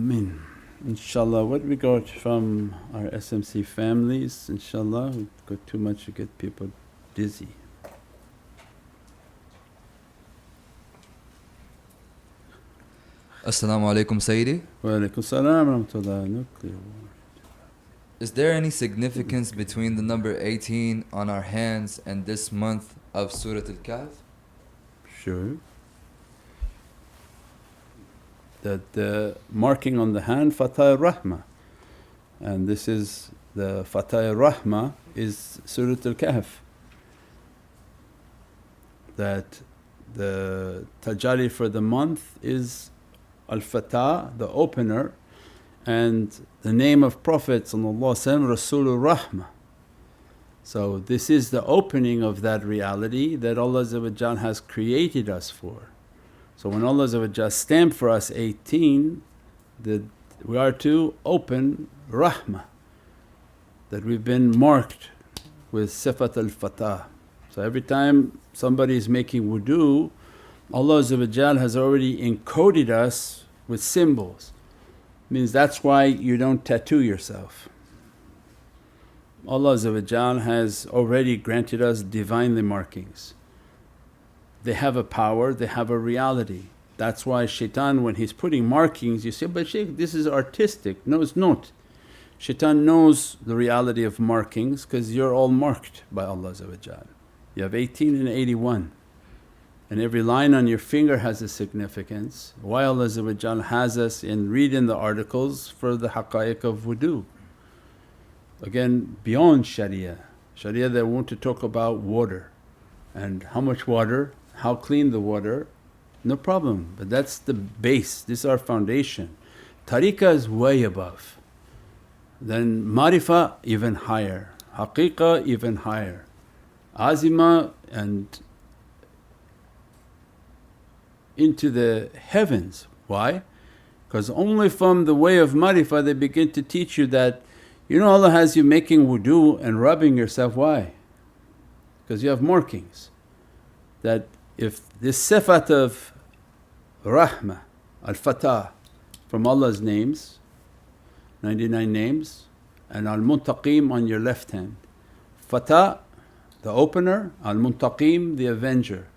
Amin. Inshallah, what we got from our SMC families, inshallah, we've got too much to get people dizzy. Assalamu alaikum Sayyidi. Wa alaikum salam wa rahmatullah. Is there any significance between the number 18 on our hands and this month of Surat Al-Kahf? Sure. That the marking on the hand, Fatah Rahmah, and this is the Fatah Rahmah is Surat Al-Kahf. That the tajalli for the month is Al-Fatah, the opener, and the name of Prophet Rasulur Rahmah. So this is the opening of that reality that Allah has created us for. So when Allah stamped for us 18, that we are to open rahmah, that we've been marked with sifat al-fatah. So every time somebody is making wudu, Allah has already encoded us with symbols. Means that's why you don't tattoo yourself. Allah has already granted us Divinely markings. They have a power, they have a reality. That's why shaitan, when he's putting markings, you say, but Shaykh, this is artistic. No, it's not. Shaitan knows the reality of markings because you're all marked by Allah. You have 18 and 81, and every line on your finger has a significance. Why Allah has us in reading the articles for the haqqaiq of wudu. Again, beyond Sharia they want to talk about water and how much water, how clean the water, no problem, but that's the base, this is our foundation. Tariqah is way above, then marifah even higher, haqiqah even higher, azimah and into the heavens. Why? Because only from the way of marifah they begin to teach you that, Allah has you making wudu and rubbing yourself. Why? Because you have markings. That if this sifat of rahmah, al-fatah from Allah's names, 99 names, and al-muntaqim on your left hand. Fatah the opener, al-muntaqim the avenger.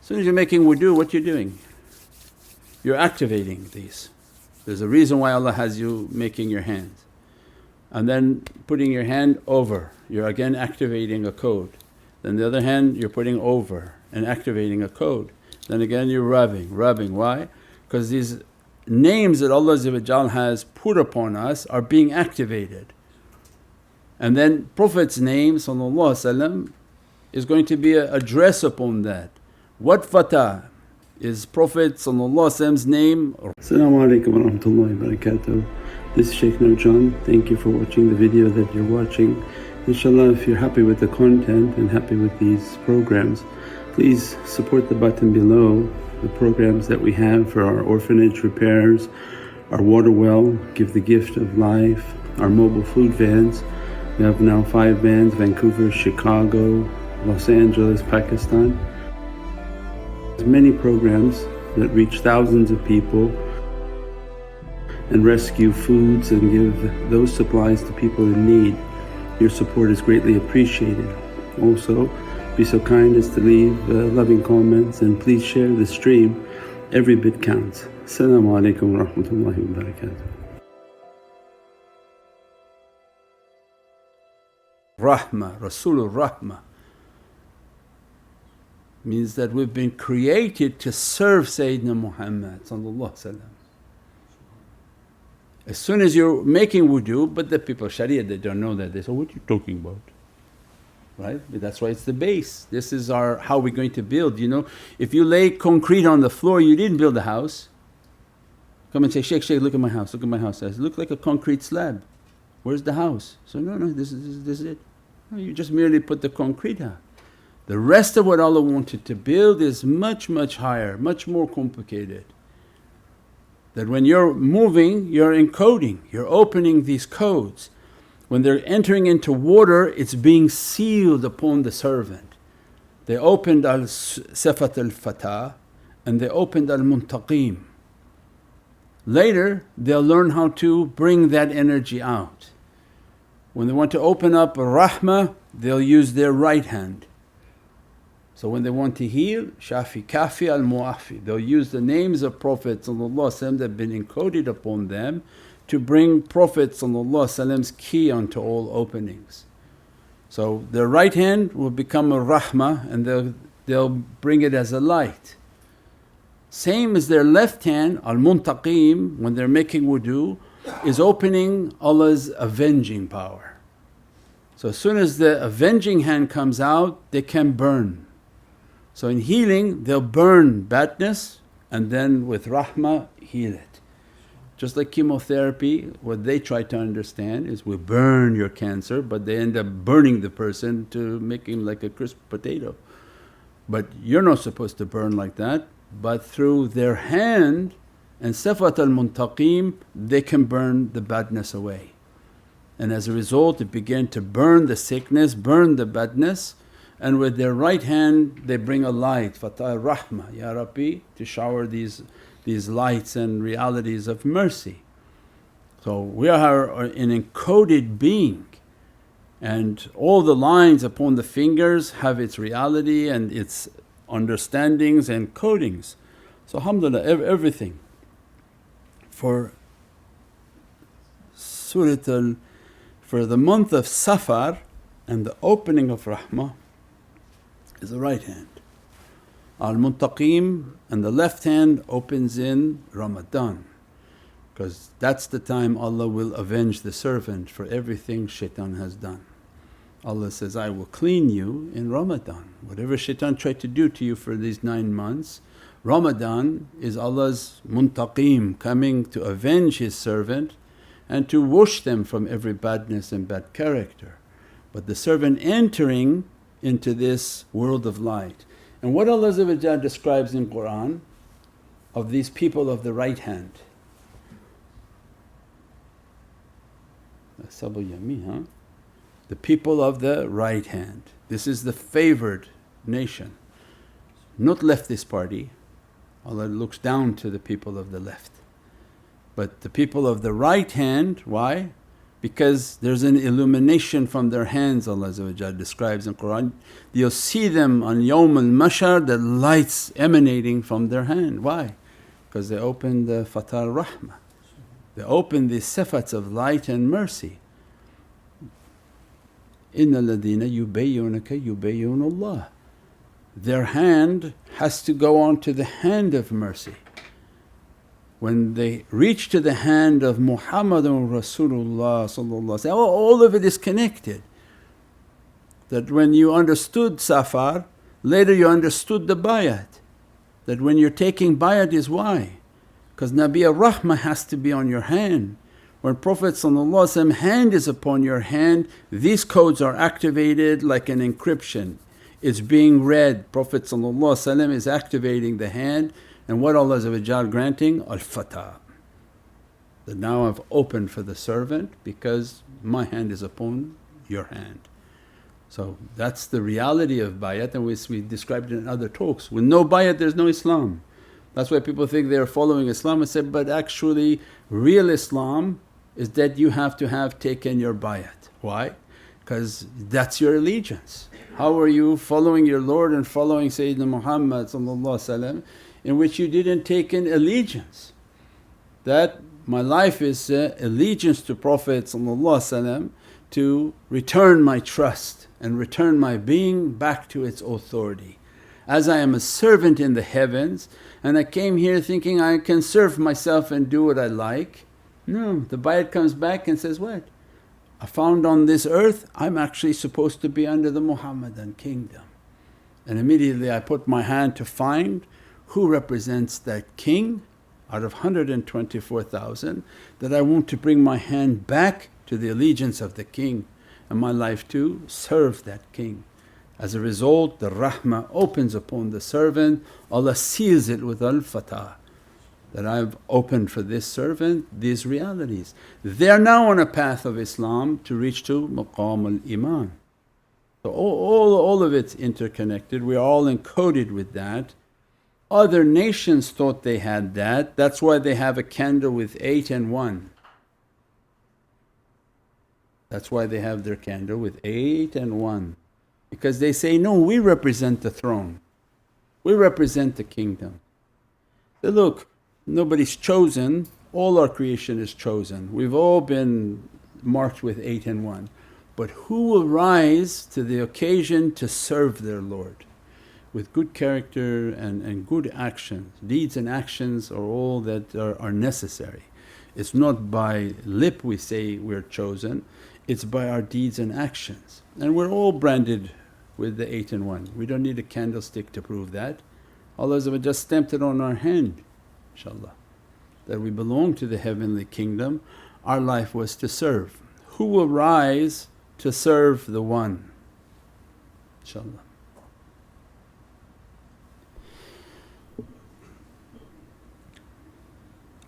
As soon as you're making wudu, what you're doing? You're activating these. There's a reason why Allah has you making your hands. And then putting your hand over, you're again activating a code. Then the other hand you're putting over and activating a code. Then again you're rubbing. Why? Because these names that Allah has put upon us are being activated. And then Prophet's name is going to be an address upon that. What fatah is Prophet's name? As-salamu alaykum wa rahmatullahi wa barakatuh. This is Shaykh Nurjan. Thank you for watching the video that you're watching. Inshallah, if you're happy with the content and happy with these programs, please support the button below, the programs that we have for our orphanage repairs, our water well, Give the Gift of Life, our mobile food vans. We have now 5 vans, Vancouver, Chicago, Los Angeles, Pakistan. There's many programs that reach thousands of people and rescue foods and give those supplies to people in need. Your support is greatly appreciated. Also, be so kind as to leave loving comments and please share the stream. Every bit counts. As-salamu alaykum wa rahmatullahi wa barakatuh. Rahmah, Rasulur Rahmah means that we've been created to serve Sayyidina Muhammad. As soon as you're making wudu, but the people of Sharia they don't know that, they say, what are you talking about? Right? But that's why it's the base. This is how we're going to build. If you lay concrete on the floor, you didn't build a house. Come and say, Shaykh, look at my house, look at my house. I say, look like a concrete slab. Where's the house? So no, this is it. No, you just merely put the concrete out. The rest of what Allah wanted to build is much, much higher, much more complicated. That when you're moving, you're encoding, you're opening these codes. When they're entering into water, it's being sealed upon the servant. They opened al-sifat al-fatah and they opened al-muntaqim. Later they'll learn how to bring that energy out. When they want to open up a rahmah, they'll use their right hand. So when they want to heal, Shafi, Kafi, Al-Muafi, they'll use the names of Prophet that have been encoded upon them to bring Prophet's key onto all openings. So their right hand will become a rahmah and they'll bring it as a light. Same as their left hand, al-muntaqim, when they're making wudu, is opening Allah's avenging power. So as soon as the avenging hand comes out, they can burn. So in healing they'll burn badness and then with rahmah heal it. Just like chemotherapy, what they try to understand is we burn your cancer, but they end up burning the person to make him like a crisp potato. But you're not supposed to burn like that, but through their hand and sifat al-muntaqim they can burn the badness away. And as a result it began to burn the sickness, burn the badness, and with their right hand they bring a light, fatah rahmah, Ya Rabbi, to shower these lights and realities of mercy. So we are an encoded being and all the lines upon the fingers have its reality and its understandings and codings. So alhamdulillah, everything. For for the month of Safar and the opening of rahmah is the right hand. Al-Muntaqim and the left hand opens in Ramadan, because that's the time Allah will avenge the servant for everything shaitan has done. Allah says, I will clean you in Ramadan. Whatever shaitan tried to do to you for these 9 months, Ramadan is Allah's muntaqim coming to avenge His servant and to wash them from every badness and bad character. But the servant entering into this world of light. And what Allah describes in Qur'an of these people of the right hand. The people of the right hand. This is the favoured nation, not leftist party. Allah looks down to the people of the left. But the people of the right hand, why? Because there's an illumination from their hands, Allah describes in Qur'an. You'll see them on Yawm al-Mashar, the lights emanating from their hand. Why? Because they open the Fatah Rahmah, they open the sifats of light and mercy. Inna ladina yubayyunaka yubayyunullah. Their hand has to go on to the hand of mercy. When they reach to the hand of Muhammadan Rasulullah, all of it is connected. That when you understood Safar, later you understood the bayat. That when you're taking bayat is why? Because Nabi ar-Rahmah has to be on your hand. When Prophet's hand is upon your hand, these codes are activated like an encryption. It's being read, Prophet is activating the hand, and what Allah granting? Al-Fatah. That now I've opened for the servant because my hand is upon your hand. So that's the reality of bayat, and we described it in other talks. With no bayat there's no Islam. That's why people think they're following Islam. I said, but actually real Islam is that you have to have taken your bayat. Why? Because that's your allegiance. How are you following your Lord and following Sayyidina Muhammad in which you didn't take an allegiance? That my life is allegiance to Prophet to return my trust and return my being back to its authority. As I am a servant in the heavens and I came here thinking I can serve myself and do what I like. No, the bayat comes back and says, what? I found on this earth I'm actually supposed to be under the Muhammadan kingdom. And immediately I put my hand to find who represents that king out of 124,000, that I want to bring my hand back to the allegiance of the king and my life to serve that king. As a result, the rahmah opens upon the servant, Allah seals it with al-Fatah, that I've opened for this servant these realities. They are now on a path of Islam to reach to maqam al-Iman. So all of it's interconnected, we are all encoded with that. Other nations thought they had that, that's why they have a candle with 8 and 1. That's why they have their candle with 8 and 1, because they say, no, we represent the throne, we represent the kingdom. Say, look, nobody's chosen, all our creation is chosen, we've all been marked with 8 and 1. But who will rise to the occasion to serve their Lord with good character and good actions? Deeds and actions are all that are necessary. It's not by lip we say we're chosen, it's by our deeds and actions. And we're all branded with the 8 and 1. We don't need a candlestick to prove that. Allah just stamped it on our hand, inshaAllah, that we belong to the heavenly kingdom. Our life was to serve. Who will rise to serve the One, inshaAllah.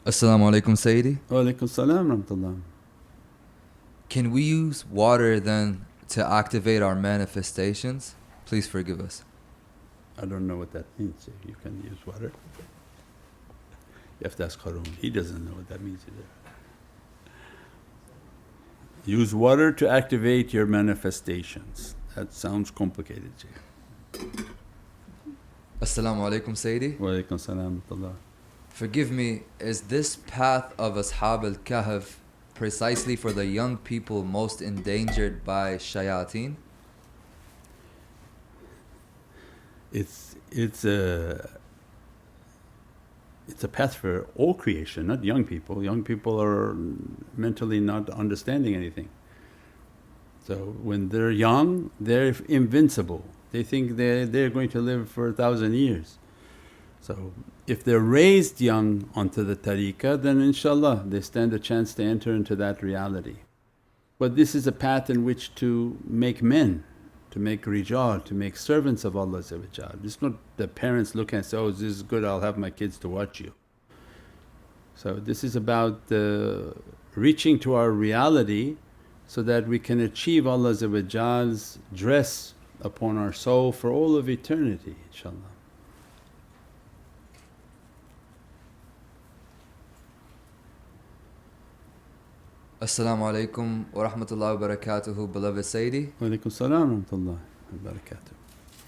As-salamu alaykum Sayyidi. Wa alaykum salam rahmatullah. Can we use water then to activate our manifestations? Please forgive us. I don't know what that means. You can use water. You have to ask Harun, he doesn't know what that means either. Use water to activate your manifestations. That sounds complicated, Shaykh. As-salamu alaykum Sayyidi. Wa alaykum salam rahmatullah. Forgive me, is this path of Ashab Al-Kahf precisely for the young people most endangered by shayateen? It's a path for all creation, not young people. Young people are mentally not understanding anything. So when they're young, they're invincible. They think they're going to live for 1,000 years. So if they're raised young onto the tariqah, then inshaAllah they stand a chance to enter into that reality. But this is a path in which to make men, to make rijal, to make servants of Allah. It's not the parents look and say, oh this is good, I'll have my kids to watch you. So this is about reaching to our reality so that we can achieve Allah's dress upon our soul for all of eternity, inshaAllah. As-salamu alaykum wa rahmatullahi wa barakatuhu, beloved Sayyidi. Wa alaykum salam wa rahmatullahi wa barakatuh.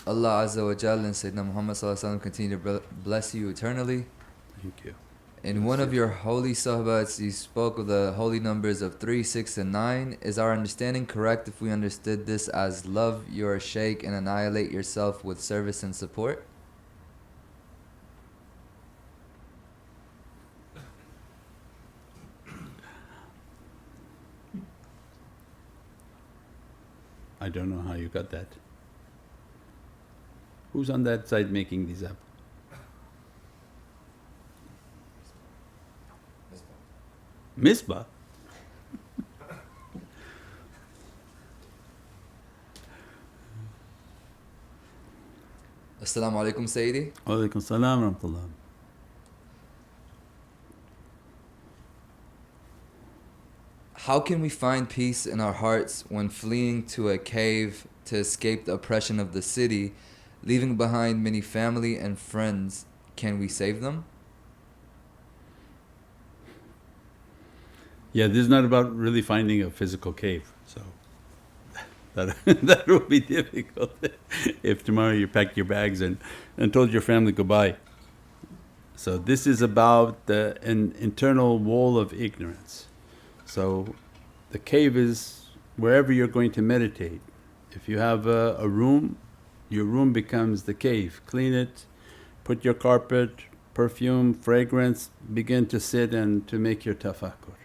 Allah Azza wa Jal and Sayyidina Muhammad Sallallahu Alaihi Wasallam continue to bless you eternally. Thank you. In one of your holy sahbats you spoke of the holy numbers of 3, 6 and 9. Is our understanding correct if we understood this as love your shaykh and annihilate yourself with service and support? I don't know how you got that. Who's on that side making these up? Misbah? As-salamu alaykum Sayyidi. Wa alaykum salam wa rahmatullah. How can we find peace in our hearts when fleeing to a cave to escape the oppression of the city, leaving behind many family and friends? Can we save them? Yeah, this is not about really finding a physical cave, so that will be difficult if tomorrow you packed your bags and told your family goodbye. So this is about an internal wall of ignorance. So the cave is wherever you're going to meditate. If you have a room, your room becomes the cave. Clean it, put your carpet, perfume, fragrance, begin to sit and to make your tafakkur.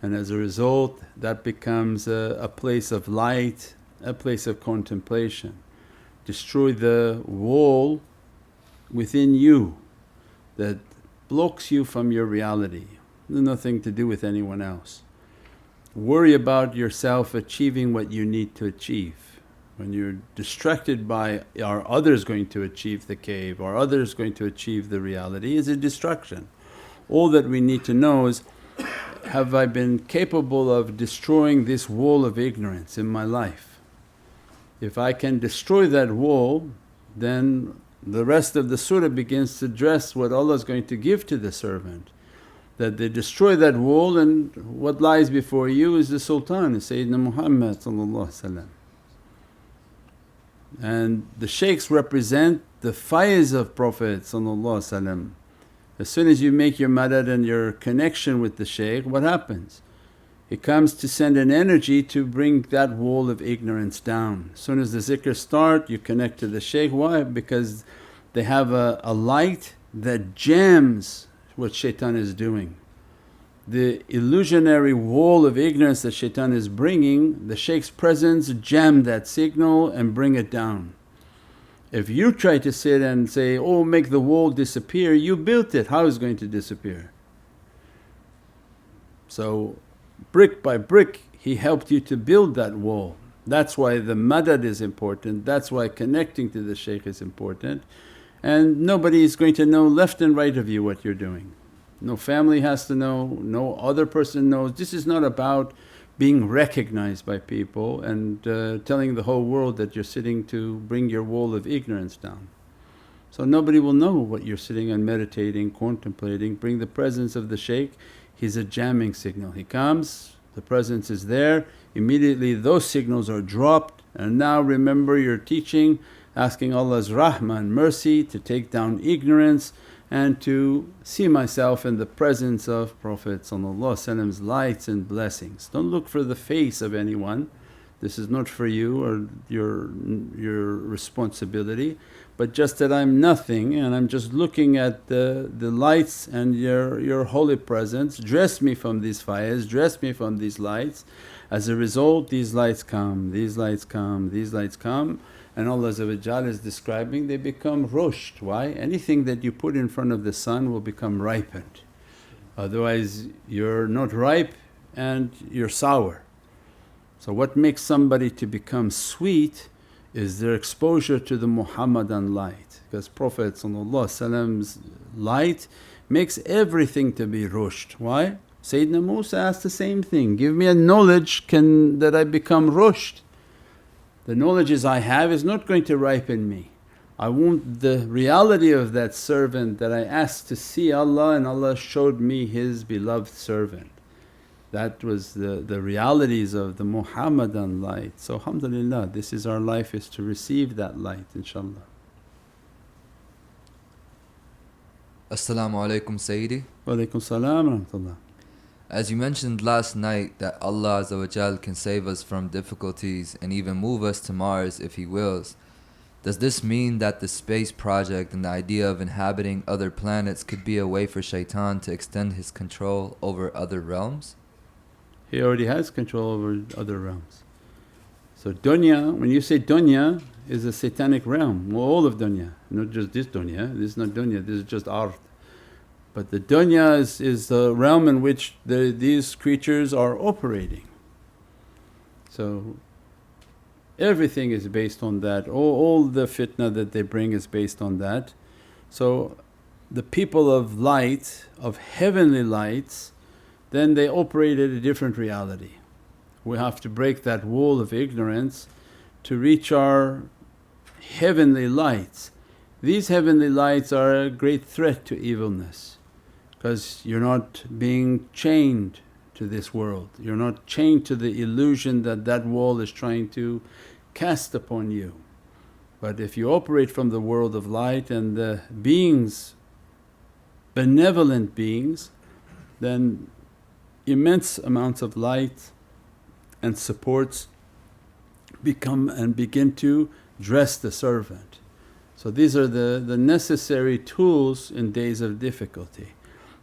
And as a result that becomes a place of light, a place of contemplation. Destroy the wall within you that blocks you from your reality, nothing to do with anyone else. Worry about yourself achieving what you need to achieve. When you're distracted by, are others going to achieve the cave, are others going to achieve the reality, is a distraction. All that we need to know is, have I been capable of destroying this wall of ignorance in my life? If I can destroy that wall, then the rest of the surah begins to address what Allah is going to give to the servant. That they destroy that wall, and what lies before you is the sultan, is Sayyidina Muhammad. And the shaykhs represent the faiz of Prophet. As soon as you make your madad and your connection with the shaykh, what happens? He comes to send an energy to bring that wall of ignorance down. As soon as the zikr start, you connect to the shaykh. Why? Because they have a light that jams what shaitan is doing. The illusionary wall of ignorance that shaitan is bringing, the shaykh's presence jam that signal and bring it down. If you try to sit and say, oh make the wall disappear, you built it, how is it going to disappear? So brick by brick he helped you to build that wall. That's why the madad is important, that's why connecting to the shaykh is important. And nobody is going to know left and right of you what you're doing. No family has to know, no other person knows. This is not about being recognized by people and telling the whole world that you're sitting to bring your wall of ignorance down. So nobody will know what you're sitting and meditating, contemplating. Bring the presence of the shaykh, he's a jamming signal. He comes, the presence is there, immediately those signals are dropped, and now remember your teaching, asking Allah's rahmah and mercy to take down ignorance and to see myself in the presence of Prophet's lights and blessings. Don't look for the face of anyone, this is not for you or your responsibility, but just that I'm nothing and I'm just looking at the lights and your holy presence. Dress me from these fires, dress me from these lights. As a result these lights come, these lights come, these lights come, and Allah is describing they become rushed. Why? Anything that you put in front of the sun will become ripened, otherwise you're not ripe and you're sour. So what makes somebody to become sweet is their exposure to the Muhammadan light, because Prophet's light makes everything to be rushed. Why? Sayyidina Musa asked the same thing, give me a knowledge that I become rushed. The knowledges I have is not going to ripen me. I want the reality of that servant that I asked to see Allah, and Allah showed me His beloved servant. That was the realities of the Muhammadan light. So alhamdulillah, this is our life, is to receive that light inshaAllah. As-salamu alaykum Sayyidi. Wa alaykum salam wa rahmatullah. As you mentioned last night that Allah can save us from difficulties and even move us to Mars if He wills, does this mean that the space project and the idea of inhabiting other planets could be a way for shaitan to extend his control over other realms? He already has control over other realms. So dunya, when you say dunya, is a satanic realm, well, all of dunya, not just this dunya, this is not dunya, this is just ard. But the dunya is the realm in which these creatures are operating. So everything is based on that, all the fitna that they bring is based on that. So the people of light, of heavenly lights, then they operate at a different reality. We have to break that wall of ignorance to reach our heavenly lights. These heavenly lights are a great threat to evilness, because you're not being chained to this world, you're not chained to the illusion that wall is trying to cast upon you. But if you operate from the world of light and the beings, benevolent beings, then immense amounts of light and supports become and begin to dress the servant. So these are the necessary tools in days of difficulty.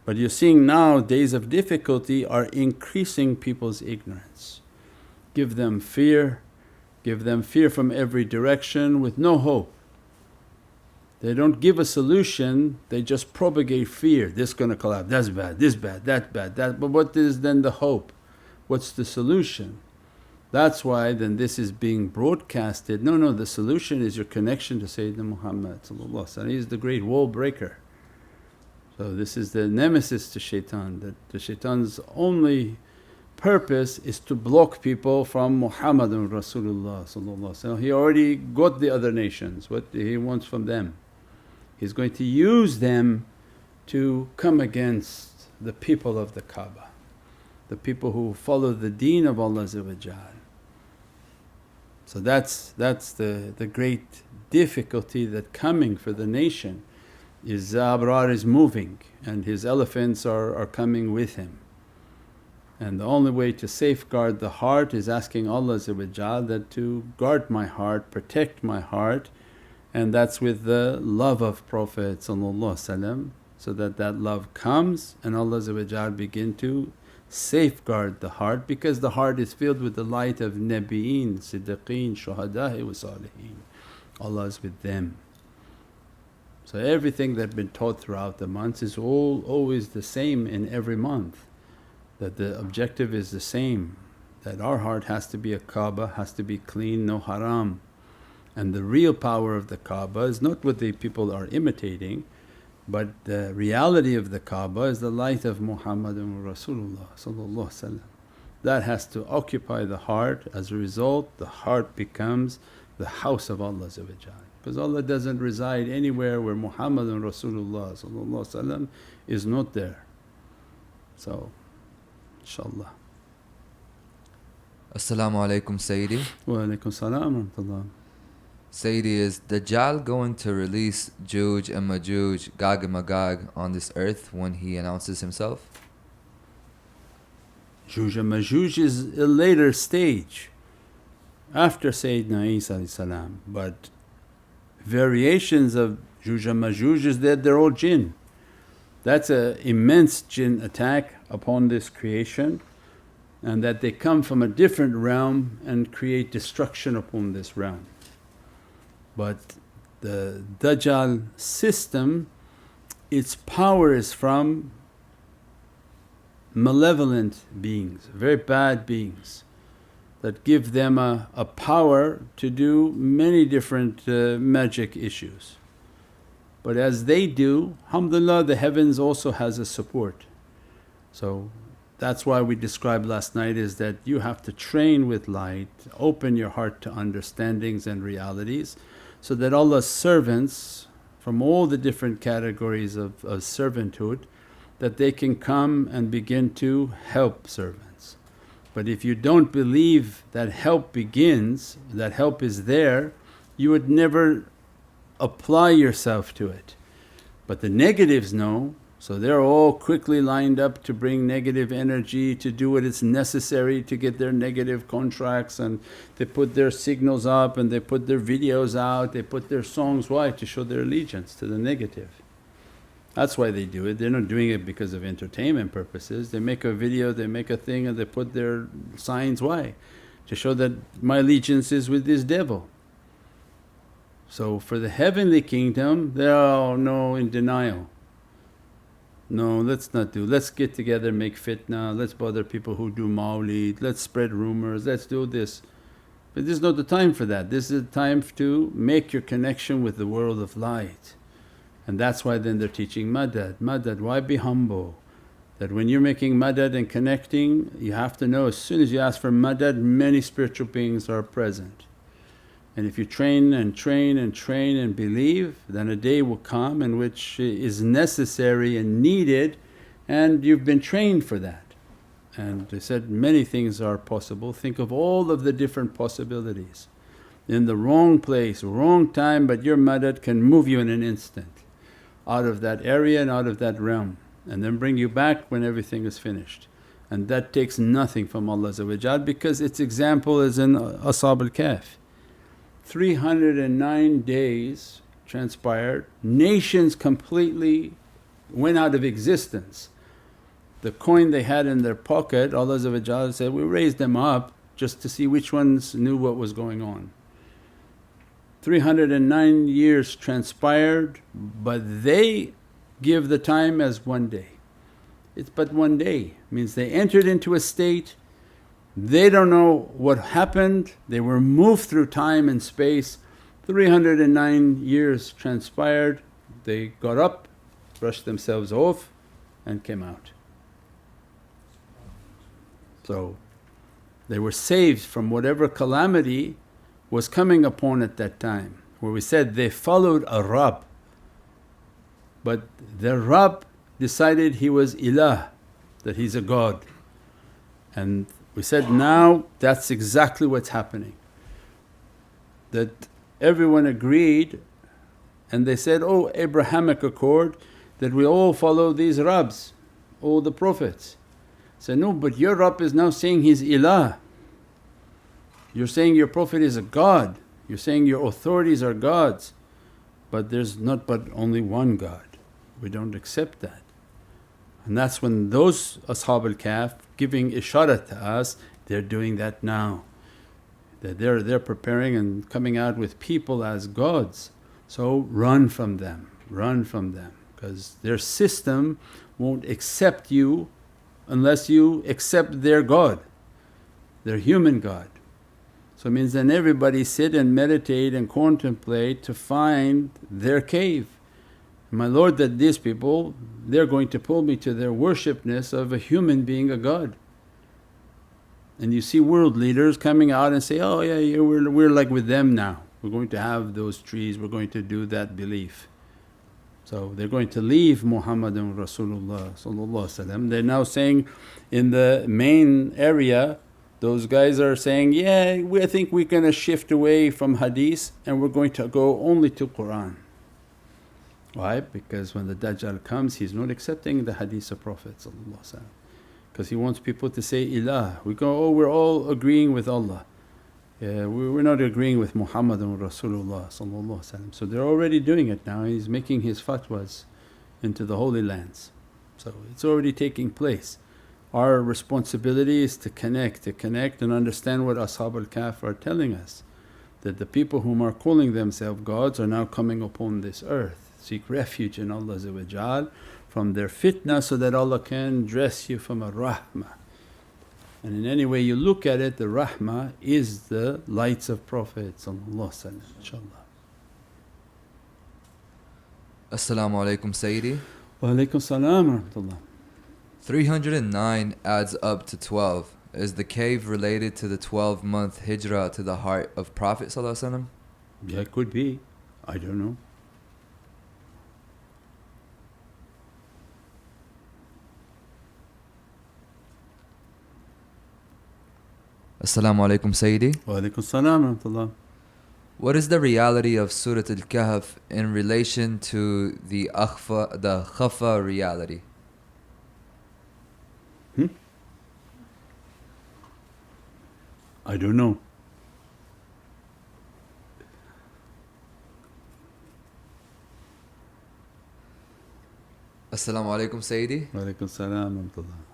But you're seeing now days of difficulty are increasing people's ignorance. Give them fear from every direction with no hope. They don't give a solution, they just propagate fear. This gonna collapse, that's bad, this bad, that bad, that. But what is then the hope? What's the solution? That's why then this is being broadcasted. No, the solution is your connection to Sayyidina Muhammad. He is the great wall breaker. So this is the nemesis to shaitan, that the shaitan's only purpose is to block people from Muhammadan Rasulullah. He already got the other nations, what he wants from them. He's going to use them to come against the people of the Kaaba, the people who follow the deen of Allah. So that's the great difficulty that coming for the nation is Abrar is moving and his elephants are coming with him. And the only way to safeguard the heart is asking Allah that to guard my heart, protect my heart, and that's with the love of Prophet so that that love comes and Allah begin to safeguard the heart, because the heart is filled with the light of Nabiyeen, Siddiqeen, Shuhada'i wa Saliheen. Allah is with them. So everything that been taught throughout the months is all always the same in every month, that the objective is the same, that our heart has to be a Kaaba, has to be clean, no haram. And the real power of the Kaaba is not what the people are imitating, but the reality of the Kaaba is the light of Muhammadan Rasulullah. That has to occupy the heart. As a result, the heart becomes the house of Allah, because Allah doesn't reside anywhere where Muhammadan Rasulullah is not there. So inshaAllah. As-salamu alaykum Sayyidi. Wa alaykum salam wa rahmatullah. Sayyidi, is Dajjal going to release Yajuj and Majuj, Gog and Magog on this earth when he announces himself? Yajuj and Majuj is a later stage after Sayyidina Isa, but variations of Yajuj and Majuj is that they're all jinn. That's an immense jinn attack upon this creation, and that they come from a different realm and create destruction upon this realm. But the Dajjal system, its power is from malevolent beings, very bad beings, that give them a power to do many different magic issues. But as they do, alhamdulillah, the heavens also has a support. So that's why we described last night is that you have to train with light, open your heart to understandings and realities, so that Allah's servants from all the different categories of servanthood, that they can come and begin to help servants. But if you don't believe that help begins, that help is there, you would never apply yourself to it. But the negatives know, so they're all quickly lined up to bring negative energy, to do what is necessary to get their negative contracts, and they put their signals up and they put their videos out, they put their songs. Why? To show their allegiance to the negative. That's why they do it. They're not doing it because of entertainment purposes. They make a video, they make a thing and they put their signs. Why? To show that my allegiance is with this devil. So for the heavenly kingdom, they are no in denial. No, let's not do, let's get together, make fitna, let's bother people who do mawlid, let's spread rumours, let's do this. But this is not the time for that. This is the time to make your connection with the world of light. And that's why then they're teaching madad. Madad, why be humble? That when you're making madad and connecting, you have to know as soon as you ask for madad, many spiritual beings are present. And if you train and train and train and believe, then a day will come in which is necessary and needed, and you've been trained for that. And they said many things are possible. Think of all of the different possibilities. In the wrong place, wrong time, but your madad can move you in an instant out of that area and out of that realm, and then bring you back when everything is finished. And that takes nothing from Allah, because its example is in Ashab Al-Kahf. 309 days transpired, nations completely went out of existence. The coin they had in their pocket, Allah said, we raised them up just to see which ones knew what was going on. 309 years transpired, but they give the time as one day. It's but one day, means they entered into a state, they don't know what happened, they were moved through time and space. 309 years transpired, they got up, brushed themselves off and came out. So they were saved from whatever calamity was coming upon at that time, where we said they followed a Rabb. but their Rabb decided he was ilah, that he's a God. And we said now that's exactly what's happening, that everyone agreed and they said, oh, Abrahamic accord, that we all follow these Rabbs, all the Prophets. Said, no, but your Rabb is now saying he's ilah. You're saying your Prophet is a God, you're saying your authorities are gods, but there's not but only one God. We don't accept that. And that's when those Ashab Al-Kahf giving isharat to us, they're doing that now. That they're preparing and coming out with people as gods. So run from them, because their system won't accept you unless you accept their God, their human God. So it means then everybody sit and meditate and contemplate to find their cave. My Lord, that these people, they're going to pull me to their worshipness of a human being a God. And you see world leaders coming out and say, oh yeah, we're like with them now, we're going to have those trees, we're going to do that belief. So they're going to leave Muhammadan Rasulullah. They're now saying in the main area, those guys are saying, yeah, I think we're going to shift away from hadith and we're going to go only to Qur'an. Why? Because when the Dajjal comes he's not accepting the hadith of Prophet, because he wants people to say ilah. We go, oh, we're all agreeing with Allah. Yeah, we're not agreeing with Muhammadan Rasulullah. So they're already doing it now. He's making his fatwas into the holy lands. So it's already taking place. Our responsibility is to connect and understand what Ashab Al-Kahf are telling us, that the people whom are calling themselves gods are now coming upon this earth. Seek refuge in Allah from their fitna, so that Allah can dress you from a rahmah. And in any way you look at it, the rahmah is the lights of Prophet inshaAllah. As-salamu alaykum Sayyidi. Wa alaykum salam wa rahmatullah. 309 adds up to 12. Is the cave related to the 12-month hijrah to the heart of Prophet? Yeah, it could be, I don't know. As-salamu alaykum Sayyidi. Wa alaykum salam wa rahmatullah. What is the reality of Surat Al-Kahf in relation to the khafa reality? I don't know. As-salamu alaykum Sayyidi. Wa alaykum salam wa rahmatullah.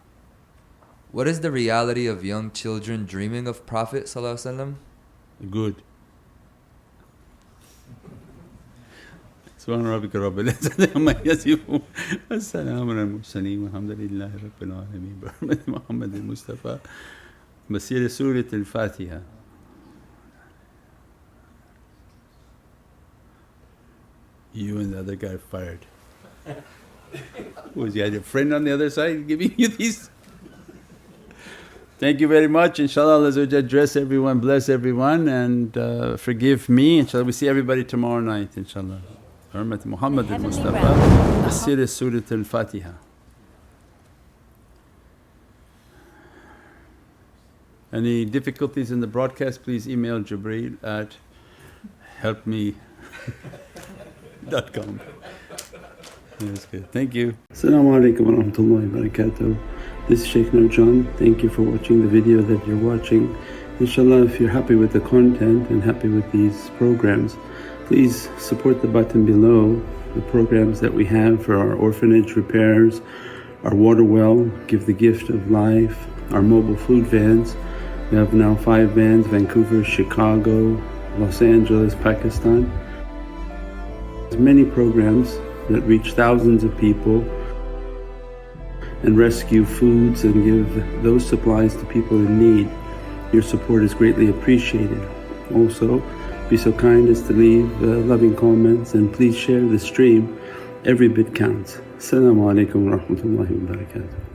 What is the reality of young children dreaming of Prophet? Good. Subhana rabbika rabbil izzati amma yasifun. As-salamu ala al-mursaleen walhamdulillahi rabbil alameen. Bi hurmati Muhammadin Mustafa. Masir Surat Al-Fatiha. You and the other guy fired. Was you had a friend on the other side giving you these? Thank you very much. InshaAllah Allah address everyone, bless everyone, and forgive me. InshaAllah we see everybody tomorrow night InshaAllah. Hurmat Muhammad al-Mustafa. Masir Surat Al-Fatiha. Any difficulties in the broadcast, please email Jibreel at helpme.com. That's good. Thank you. As-salamu alaykum wa rahmatullahi wa barakatuh. This is Shaykh Nurjan. Thank you for watching the video that you're watching. InshaAllah, if you're happy with the content and happy with these programs, please support the button below, the programs that we have for our orphanage repairs, our water well, Give the Gift of Life, our mobile food vans. We have now 5 vans: Vancouver, Chicago, Los Angeles, Pakistan. There's many programs that reach thousands of people and rescue foods and give those supplies to people in need. Your support is greatly appreciated. Also, be so kind as to leave loving comments, and please share the stream. Every bit counts. As-salamu alaykum wa rahmatullahi wa barakatuh.